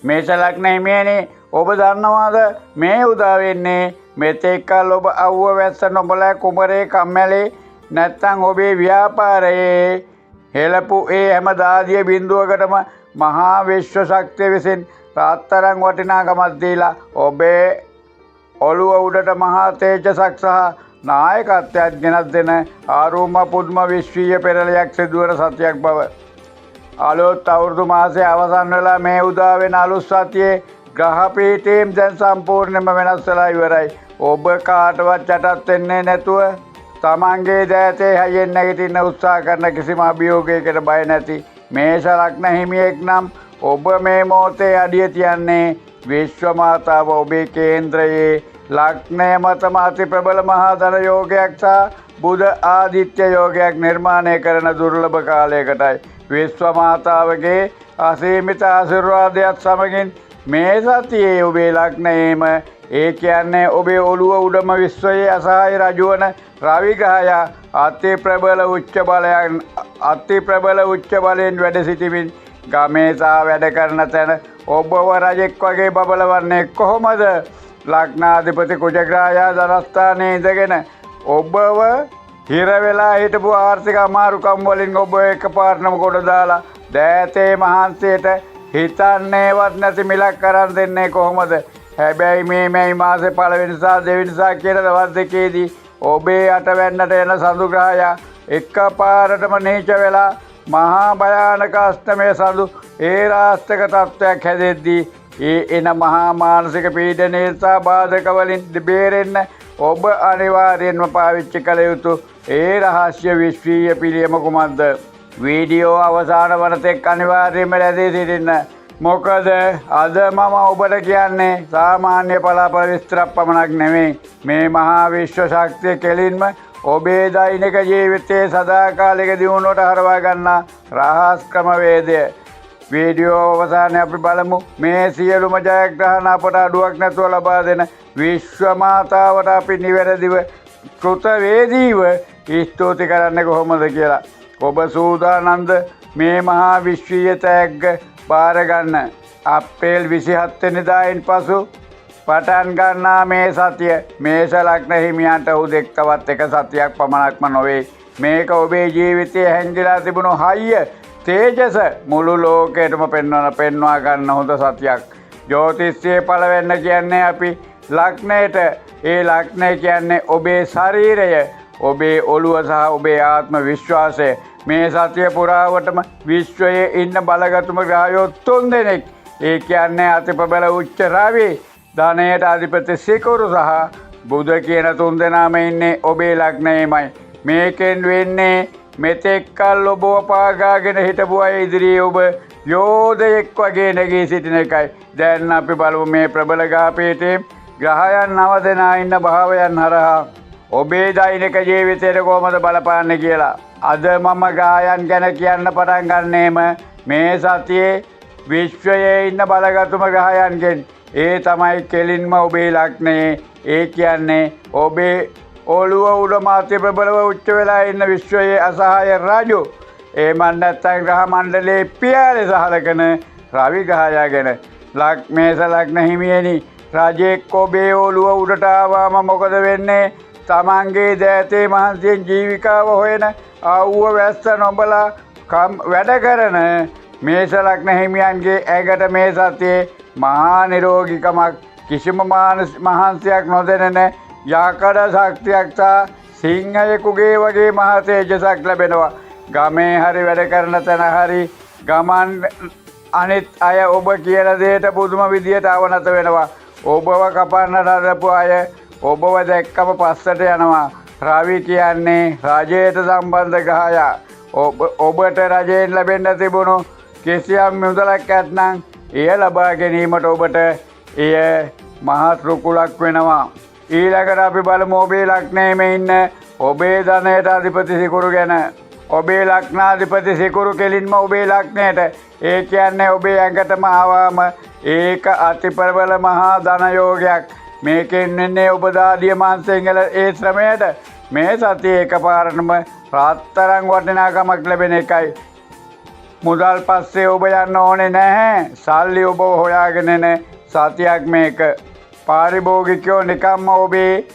මේෂ ලග්න හිමියනි ඔබ දන්නවාද මේ උදා වෙන්නේ මෙතෙක් කල ඔබ අවුව වැස්ස නොබලා කුමරේ කම්මැලි නැත්තම් ඔබේ ව්‍යාපාරයේ හෙළපු ඒ හැම දාදිය බිඳුවකටම මහා විශ්ව ශක්තිය විසින් රාත්තරන් වටිනාකමක් දීලා ඔබේ ඔළුව උඩට මහා තේජසක් සහ නායකත්වයක් ගෙනත් දෙන ආරෝම පුදුම විශ්වීය පෙරලියක් සිදුවන සතියක් බව. අලුත් අවුරුදු මාසයේ අවසන් වෙලා මේ උදා වෙන අලුත් සතියේ ග්‍රහ පීඨීම් දැන් සම්පූර්ණයෙන්ම වෙනස් වෙලා ඉවරයි. ඔබ කාටවත් යටත් වෙන්නේ නැතුව තමන්ගේ දෑතේ හයියෙන් නැගිටින්න උත්සාහ කරන කිසිම අභියෝගයකට බය නැති මේෂ ලග්න හිමියෙක් නම් ඔබ මේ මොහොතේ අඩිය තියන්නේ විශ්ව මාතාව ඔබේ කේන්ද්‍රයේ ලග්නය මතම අති ප්‍රබල මහා ධන යෝගයක් සහ බුධ ආදිත්‍ය යෝගයක් නිර්මාණය කරන දුර්ලභ කාලයකටයි. විශ්ව මාතාවගේ අසීමිත ආශිර්වාදයක් සමගින් මේ සතියේ ඔබේ ලග්නයේම ඒ කියන්නේ ඔබේ ඔළුව උඩම විශ්වයේ අසහාය රජවන රවි ග්‍රහයා අති ප්‍රබල උච්ච බලයෙන් වැඩ සිටිමින් ගමේ සහ වැඩ කරන තැන ඔබව රජෙක් වගේ බබලවන්නේ කොහොමද? ලග්නාධිපති කුජග්‍රහයා ධනස්ථානයේ ඉඳගෙන ඔබව හිර වෙලා හිටපු ආර්ථික අමාරුකම් වලින් ඔබ එකපාරටම කොට දාලා දෑතේ මහන්සියට හිතන්නේවත් නැති මිලක් කරන් දෙන්නේ කොහොමද? හැබැයි මේ මාසේ පළවෙනි සහ දෙවෙනි සහ කියන දවස් දෙකේදී ඔබේ අටවැන්නට එන සඳු ග්‍රහයා එකපාරටම නීච වෙලා මහා භයානක අෂ්ටමය සඳු ඒ රාස්තක තත්ත්වයක් හැදෙද්දී ඒ එන මහා මානසික පීඩනය සහ බාධක වලින් බේරෙන්න ඔබ අනිවාර්යෙන්ම පාවිච්චි කළ යුතු ඒ රහස්‍ය විශ්වීය පිළියම කුමක්ද? වීඩියෝ අවසාන වනතෙක් අනිවාර්යයෙන්ම රැඳී සිටින්න. මොකද අද මම ඔබට කියන්නේ සාමාන්‍ය පලාපල විස්තරක් පමණක් නෙමෙයි. මේ මහා විශ්ව ශක්තිය කෙලින්ම ඔබේ දෛනික ජීවිතයේ සදාකාලික දියුණුවට හරවා ගන්නා රහස් ක්‍රමවේදය. වීඩියෝ අවසානයේ අපි බලමු මේ සියලුම ජයග්‍රහණ අපට අඩුවක් නැතුව ලබා දෙන විශ්ව මාතාවට අපි නිවැරදිව කෘතවේදීව ස්තුති කරන්නේ කොහොමද කියලා. ඔබ සූදානම්ද මේ මහා විශ්වීය තෑග්ග බාර ගන්න? අප්‍රේල් 27 වෙනිදායින් පසු පටන් ගන්නා මේ සතිය මේෂ ලග්න හිමියන්ට උදෙක් තවත් එක සතියක් පමණක්ම නොවේ. මේක ඔබේ ජීවිතයේ හැංගිලා තිබුණු හයිය තේජස මුළු ලෝකෙටම පෙන්වා ගන්න හොඳ සතියක්. ජ්‍යොතිෂයේ පළවෙන්න කියන්නේ අපි ලග්නයට. ඒ ලග්නය කියන්නේ ඔබේ ශරීරය, ඔබේ ඔළුව සහ ඔබේ ආත්ම විශ්වාසය. මේ සතිය පුරාවටම විශ්වයේ ඉන්න බලගතුම ග්‍රහයෝ 3 දෙනෙක්. ඒ කියන්නේ අතිපබල උච්ච රවි, ධනයට අධිපති සිකුරු සහ බුධ කියන 3 දෙනාම ඉන්නේ ඔබේ ලග්නයේමයි. මේකෙන් වෙන්නේ මෙතෙක් කල් ඔබව පාගාගෙන හිටපු අය ඉදිරියේ ඔබ යෝධයෙක් වගේ නැගී සිටින එකයි. දැන් අපි බලමු මේ ප්‍රබල ගාපීඨේ ග්‍රහයන් 9 දෙනා ඉන්න භාවයන් හරහා ඔබේ දෛනික ජීවිතයට කොහොමද බලපාන්නේ කියලා. අද මම ග්‍රහයන් ගැන කියන්න පටන් ගන්නෙම මේ සතියේ විශ්වයේ ඉන්න බලගතුම ග්‍රහයන්ගෙන්. ඒ තමයි කෙලින්ම ඔබේ ලග්නයේ. ඒ කියන්නේ ඔබේ ඔළුව උඩ මාත්‍ය ප්‍රබලව උච්ච වෙලා ඉන්න විශ්වයේ අසහාය රජු. ඒ මණ්ඩත්තන් ග්‍රහ මණ්ඩලයේ පියාලේ සහලකන රවි ග්‍රහයා ගැන. මේෂ ලග්න හිමියනි, රජෙක් ඔබේ ඔළුව උඩට ආවම මොකද වෙන්නේ? තමන්ගේ දෑතේ මහන්සියෙන් ජීවිකාව හොයන ආවුව වැස්ස නොබලා වැඩ කරන මේෂ ලග්න හිමියන්ගේ ඇඟට මේ සතියේ මහා නිරෝගීකමක්, කිසිම මහන්සියක් නොදෙනෙන යකඩ ශක්තියක් සහ සිංහයෙකුගේ වගේ මහා තේජසක් ලැබෙනවා. ගමේ හරි වැඩ කරන තැන හරි ගමන් අනිත් අය ඔබ කියන දෙයට පුදුම විදියට අවනත වෙනවා. ඔබව කපන්නට හදපු අය ඔබව දැක්කම පස්සට යනවා. රවි කියන්නේ රජයට සම්බන්ධ ග්‍රහයා. ඔබට රජයෙන් ලැබෙන්න තිබුණු කිසියම් මුදලක් ඇත්නම් එය ලබා ගැනීමට ඔබට එය මහත් රුකුලක් වෙනවා. ඊළඟට අපි බලමු ඔබේ ලග්නයේම ඉන්න ඔබේ ධනයට අධිපති සිකුරු ගැන. ඔබේ ලග්නාධිපති සිකුරු කෙලින්ම ඔබේ ලග්නයට. ඒ කියන්නේ ඔබේ ඇඟටම ආවම ඒක අතිප්‍රබල මහා ධන යෝගයක්. මේකෙන් වෙන්නේ ඔබ දාඩිය මාංශයෙන් ඒ ශ්‍රමයට මේ සතියේ එකපාරටම රාත්තරන් වටිනාකමක් ලැබෙන එකයි. මුදල් පස්සේ ඔබ යන්න ඕනේ නැහැ. සල්ලි ඔබ හොයාගෙන එන සතියක් මේක. පාරිභෝගිකයෝ නිකම්ම ඔබේ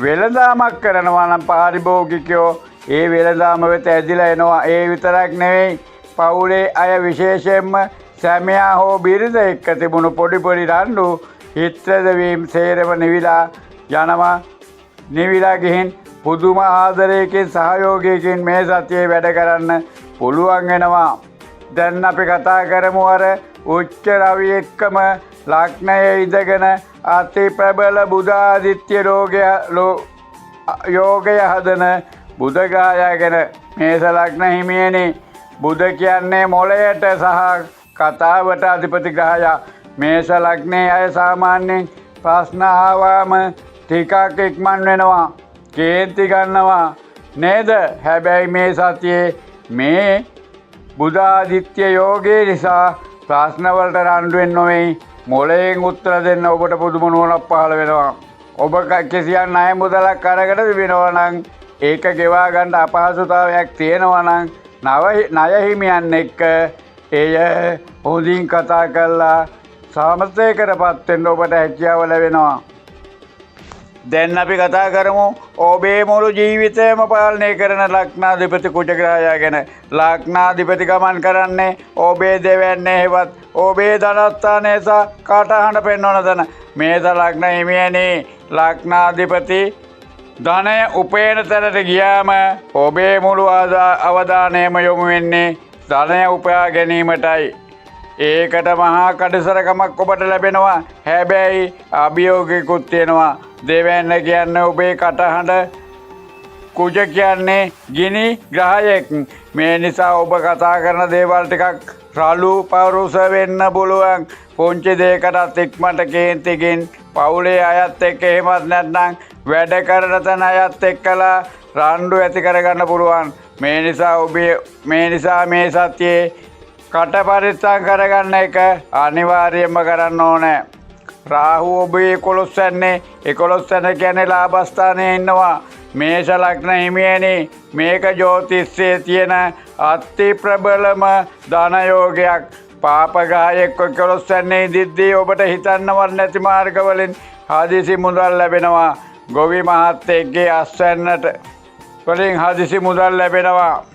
වෙළඳාමක් කරනවා නම් පාරිභෝගිකයෝ ඒ වෙළඳාම වෙත ඇදිලා එනවා. ඒ විතරක් නෙවෙයි පවුලේ අය විශේෂයෙන්ම සැමියා හෝ බිරිඳ එක්ක තිබුණු පොඩි පොඩි රණ්ඩු හිත්‍රද වීම සේරම නිවිලා යනවා. නිවිලා ගිහින් පුදුම ආදරයකින් සහයෝගයකින් මේ සතියේ වැඩ කරන්න පුළුවන් වෙනවා. දැන් අපි කතා කරමු අර උච්ච රවි එක්කම ලග්නයේ ඉඳගෙන අති ප්‍රබල බුධාදිත්‍ය යෝගය හදන බුධ ග්‍රහය ගැන. මේස ලග්න හිමියනි, බුධ කියන්නේ මොළයට සහ කතාවට අධිපති ග්‍රහය. මේස ලග්නයේ අය සාමාන්‍යයෙන් ප්‍රශ්න ආවම ටිකක් ඉක්මන් වෙනවා, කේන්ති ගන්නවා නේද? හැබැයි මේ සතියේ මේ බුධාදිත්‍ය යෝගයේ නිසා ප්‍රශ්නවලට රණ්ඩුවෙන් නොවේ, මොළයෙන් උත්තර දෙන්න ඔබට පුදුම නුවණක් පහළ වෙනවා. ඔබ කිසියම් ණය මුදලක් අරගෙන තිබෙනවා නම් ඒක ගෙවා ගන්න අපහසුතාවයක් තියෙනවා නම් ණය හිමියන් එක්ක එය හොඳින් කතා කරලා සමතේකටපත් වෙන්න ඔබට හැකියාව ලැබෙනවා. දැන් අපි කතා කරමු ඔබේ මුළු ජීවිතයම පාලනය කරන ලග්නාධිපති කුජ ග්‍රහය ගැන. ලග්නාධිපති ගමන් කරන්නේ ඔබේ දෙවැන්නේ හෙවත් ඔබේ ධනස්ථානයේ සහ කටහඬ පෙන්වන තැන. මේස ලග්න හිමියනි, ලග්නාධිපති ධනය උපයන තැනට ගියාම ඔබේ මුළු අවධානයම යොමු වෙන්නේ ධනය උපයා ගැනීමටයි. ඒකට මහා කඩසරකමක් ඔබට ලැබෙනවා. හැබැයි අභියෝගයකුත් තියෙනවා. දෙවැන්න කියන්නේ ඔබේ කටහඬ, කුජ කියන්නේ ගිනි ග්‍රහයෙක්. මේ නිසා ඔබ කතා කරන දේවල් ටිකක් රළු පරුස වෙන්න පුළුවන්. පුංචි දෙයකටත් ඉක්මනට කේන්තිකින් පවුලේ අයත් එක්ක එහෙමත් නැත්නම් වැඩ කරන තැන අයත් එක්කලා රණ්ඩු ඇති කරගන්න පුළුවන්. මේ නිසා මේ සතියේ කට පරිස්සම් කරගන්න එක අනිවාර්යයෙන්ම කරන්න ඕනේ. රාහු ඔබේ 11 යන්නේ 11 යන කියන්නේ ලාභස්ථානයේ ඉන්නවා. මේෂ ලග්න හිමියනි, මේක ජ්‍යොතිෂයේ තියෙන අති ප්‍රබලම ධන යෝගයක්. පාප ග්‍රහයෙක් 11 යන්නේ ඉදිද්දී ඔබට හිතන්නවත් නැති මාර්ගවලින් හදිසි මුදල් ලැබෙනවා. ගොවි මහත්තයෙක්ගේ අස්වැන්නට වලින් හදිසි මුදල් ලැබෙනවා.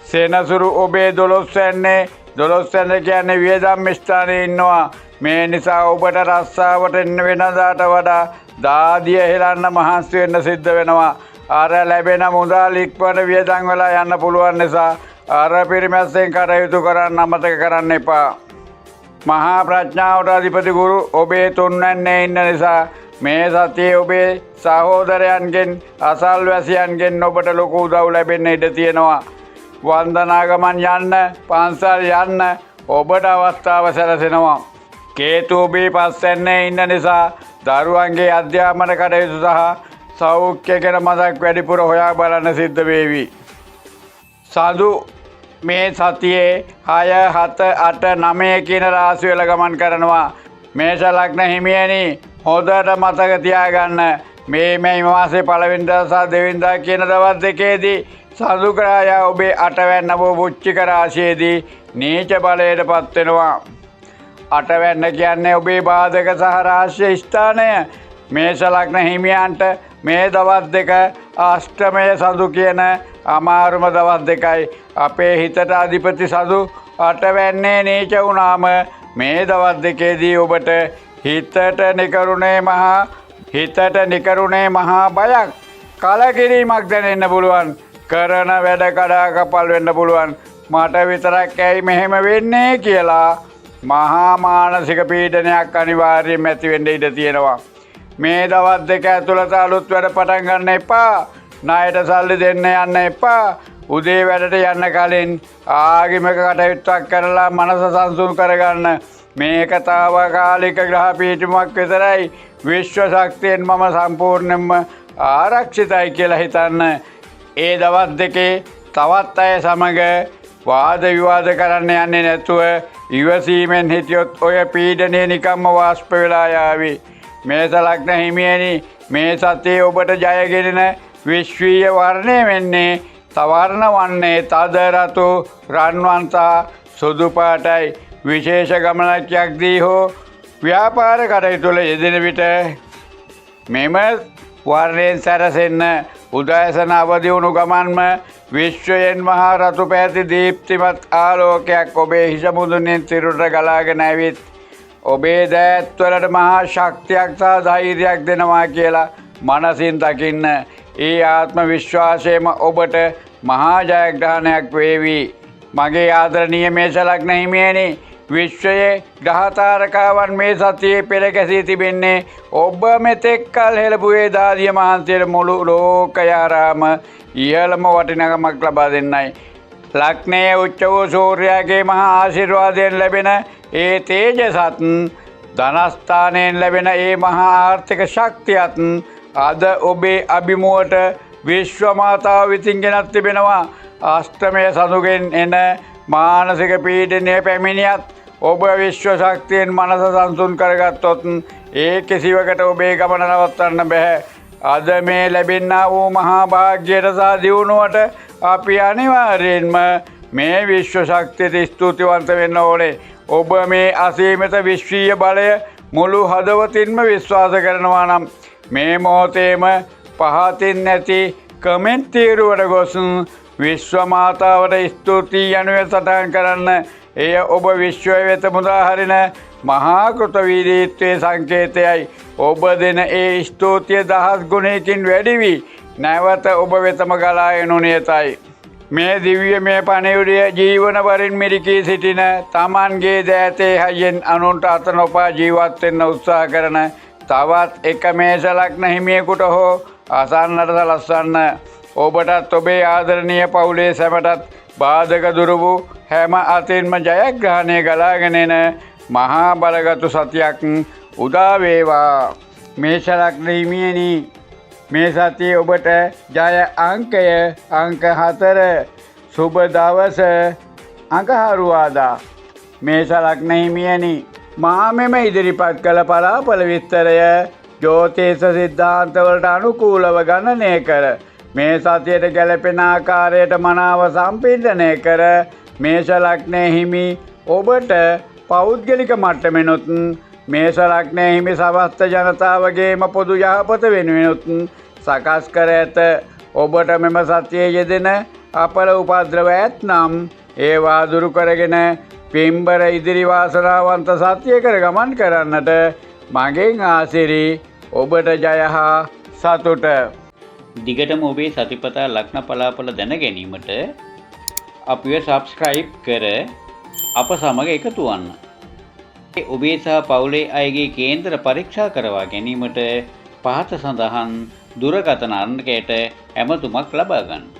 සෙනසුරු ඔබේ 12 යන්නේ 12 යන කියන්නේ වියදම් ස්ථානයේ ඉන්නවා. මේ නිසා ඔබට රස්සාවට එන්න වෙනදාට වඩා දාදිය හෙලන්න මහන්සි වෙන්න සිද්ධ වෙනවා. අර ලැබෙන මුදල් ඉක්මනට වියදම් වෙලා යන්න පුළුවන් නිසා අර පිරිමැස්සෙන් කටයුතු කරන්න අමතක කරන්න එපා. මහා ප්‍රඥාවට අධිපති ගුරු ඔබේ 3 යන්නේ ඉන්න නිසා මේ සතියේ ඔබේ සහෝදරයන්ගෙන් අසල්වැසියන්ගෙන් ඔබට ලොකු උදව් ලැබෙන්න ඉඩ තියෙනවා. වන්දනාගමන් යන්න, පන්සල් යන්න ඔබට අවස්ථාව සැලසෙනවා. කේතු ඔබේ 5 යන්නේ ඉන්න නිසා දරුවන්ගේ අධ්‍යාපන කටයුතු සහ සෞඛ්‍ය ගැන මතක් වැඩිපුර හොයා බලන්න සිද්ධ වේවි. සඳු මේ සතියේ 6, 7, 8, 9 කියන රාශි වල ගමන් කරනවා. මේෂ ලග්න හිමියනි, හොඳට මතක තියාගන්න මේ මාසේ 1 වෙනිදා සහ 2 වෙනිදා කියන දවස් දෙකේදී සඳු ග්‍රහය ඔබේ 8 වැන්න වෘශ්චික රාශියේදී නීච බලයටපත් වෙනවා. 8 වැන්න කියන්නේ ඔබේ බාධක සහ රාශිය ස්ථානය. මේෂ ලග්න හිමියන්ට මේ දවස් දෙක අෂ්ටමය සඳු කියන අමාරුම දවස් දෙකයි. අපේ හිතට අධිපති සඳු 8 වැන්නේ නීච වුණාම මේ දවස් දෙකේදී ඔබට හිතට නිකරුණේ මහා බයක්, කලකිරීමක් දැනෙන්න පුළුවන්. කරන වැඩ කඩා කපල් වෙන්න පුළුවන්. මට විතරක් ඇයි මෙහෙම වෙන්නේ කියලා මහා මානසික පීඩනයක් අනිවාර්යයෙන්ම ඇති වෙන්න ඉඩ තියෙනවා. මේ දවස් දෙක ඇතුළත අලුත් වැඩ පටන් ගන්න එපා. ණයට සල්ලි දෙන්න යන්න එපා. උදේ වැඩට යන්න කලින් ආගමික කටයුත්තක් කරලා මනස සංසුන් කරගන්න. මේක තාවකාලික ග්‍රහ පීඩනයක් විතරයි. විශ්ව ශක්තියෙන් මම සම්පූර්ණයෙන්ම ආරක්ෂිතයි කියලා හිතන්න. ඒ දවස් දෙකේ තවත් අය සමග වාද විවාද කරන්න යන්නේ නැතුව ඉවසීමෙන් හිටියොත් ඔය පීඩනය නිකම්ම වාෂ්ප වෙලා යාවි. මේෂ ලග්න හිමියනි, මේ සතියේ ඔබට ජයගෙන විශ්වීය වර්ණය වෙන්නේ සවර්ණ වන්නේ තද රතු රන්වන් සහ සුදු පාටයි. විශේෂ ගමනක් යක්දී හෝ ව්‍යාපාර කටයුතු වල යෙදෙන විට මෙම වර්ණයෙන් සැරසෙන්න උදෑසන අවදි වුණු ගමන්ම විශ්වයෙන් මහා රතු පැහැති දීප්තිමත් ආලෝකයක් ඔබේ හිස මුදුනින් තිරුට ගලාගෙන ඇවිත් ඔබේ දෑත්වලට මහා ශක්තියක් සහ ධෛර්යයක් දෙනවා කියලා මනසින් දකින්න. ඒ ආත්ම විශ්වාසයම ඔබට මහා ජයග්‍රහණයක් වේවි. මගේ ආදරණීය මේෂ ලග්න හිමියනි, විශ්වයේ ග්‍රහතාරකාවන් මේ සතියේ පෙර ගැසී තිබෙන්නේ ඔබ මෙතෙක් කල් හෙළපුවේ දාදිය මහන්සියට මුළු ලෝකයාරාම ඉහළම වටිනකමක් ලබා දෙන්නයි. ලග්නයේ උච්ච වූ සූර්යාගේ මහා ආශිර්වාදයෙන් ලැබෙන ඒ තේජසත් ධනස්ථානයෙන් ලැබෙන ඒ මහා ආර්ථික ශක්තියත් අද ඔබේ අභිමුවට විශ්ව මාතාව විසින් ගෙනත් තිබෙනවා. අෂ්ටමය සතුගෙන් එන මානසික පීඩනය පැමිණියත් ඔබ විශ්ව ශක්තියෙන් මනස සංසුන් කරගත්තොත් ඒ කිසිවකට ඔබේ ගමන නවත්වන්න බැහැ. අද මේ ලැබෙන්නා වූ මහා භාග්‍යයට සහ දියුණුවට අපි අනිවාර්යෙන්ම මේ විශ්ව ශක්තියට ස්තුතිවන්ත වෙන්න ඕනේ. ඔබ මේ අසීමිත විශ්වීය බලය මුළු හදවතින්ම විශ්වාස කරනවා නම් මේ මොහොතේම පහතින් නැති කමෙන්ට් තීරුවට ගොස් විශ්ව මාතාවට ස්තුතියි යනුවෙන් සටහන් කරන්න. එය ඔබ විශ්වය වෙත මුදා හරින මහා කෘතවීරීත්වයේ සංකේතයයි. ඔබ දෙන ඒ ස්තුතිය දහස් ගුණයකින් වැඩි වී නැවත ඔබ වෙතම ගලා එනු නියතයි. මේ දිව්‍යමය පණිවිඩය ජීවන වරින් මිරිකී සිටින තමන්ගේ දෑතේ හයියෙන් අනුන්ට අත නොපා ජීවත් වෙන්න උත්සාහ කරන තවත් එක මේෂ ලග්න හිමියෙකුට හෝ අසන්නට සලස්වන්න. ඔබටත් ඔබේ ආදරණීය පවුලේ සැමටත් බාධක දුරු වූ හැම අතින්ම ජයග්‍රහණය ගලාගෙන එන මහා බලගතු සතියක් උදා වේවා. මේෂ ලග්න හිමියනි, මේ සතියේ ඔබට ජය අංකය අංක 4. සුබ දවස අංක හරුවාදා. මේෂ ලග්න හිමියනි, මා මෙම ඉදිරිපත් කළ පලාඵල විස්තරය ජ්‍යොතිෂ සිද්ධාන්තවලට අනුකූලව ගණනය කර මේ සතියට ගැලපෙන ආකාරයට මනාව සම්පින්දනය කර මේෂ ලග්නයේ හිමි ඔබට පෞද්ගලික මට්ටමෙනුත් මේෂ ලග්නයේ හිමි සමස්ත ජනතාවගේම පොදු යහපත වෙනුවෙනුත් සකස් කර ඇත. ඔබට මෙම සතියේ යෙදෙන අපල උපද්‍රව ඇත්නම් ඒවා දුරු කරගෙන පින්බර ඉදිරි වාසනාවන්ත සතිය කර ගමන් කරන්නට මගෙන් ආසිරි. ඔබට ජය හා සතුට. දිගටම ඔබේ සතිපතා ලග්න පලාඵල දැන ගැනීමට අපිව සබ්ස්ක්‍රයිබ් කර අප සමග එකතු වන්න. ඔබේ සහ පවුලේ අයගේ කේන්දර පරීක්ෂා කරවා ගැනීමට පහත සඳහන් දුරකථන අංකයට ඇමතුමක් ලබා ගන්න.